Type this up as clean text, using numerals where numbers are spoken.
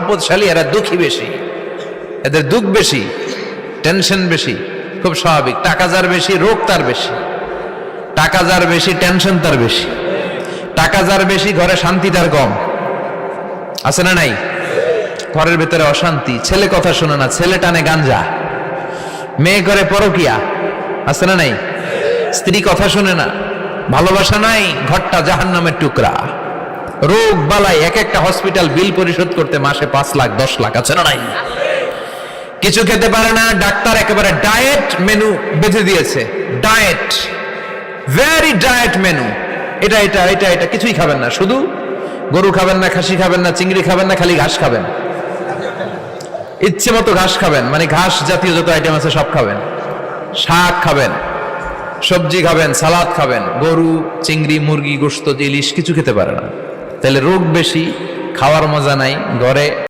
সম্পদশালী এরা দুঃখী বেশি, এদের দুঃখ বেশি, টেনশন বেশি। খুব স্বাভাবিক, টাকা যার বেশি রোগ তার বেশি, টাকা যার বেশি টেনশন তার বেশি, টাকা যার বেশি ঘরে শান্তি তার কম। আছে না নাই? ঘরের ভেতরে অশান্তি, ছেলে কথা শোনে না, ছেলে টানে গাঞ্জা, মেয়ে করে পরকিয়া। আছে না নাই? স্ত্রী কথা শোনে না, ভালোবাসা নাই, ঘরটা জাহান্নামের টুকরা। রোগ বালাই, এক একটা হসপিটাল বিল পরিশোধ করতে মাসে 5 লাখ 10 লাখ। আছে না নাই? কিছু খেতে পারে না, ডাক্তার একেবারে ডায়েট মেনু বেঁধে দিয়েছে। ডায়েট, ভেরি ডায়েট মেনু, এটা এটা এটা এটা কিছুই খাবেন না, শুধু গরু খাবেন না, খাসি খাবেন না, চিংড়ি খাবেন না, খালি ঘাস খাবেন। ইচ্ছে মতো ঘাস খাবেন, মানে ঘাস জাতীয় যত আইটেম আছে সব খাবেন, শাক খাবেন, সবজি খাবেন, সালাদ খাবেন। গরু, চিংড়ি, মুরগি, গোশত, ইলিশ কিছু খেতে পারে না। তাহলে রোগ বেশি, খাওয়ার মজা নাই, ঘরে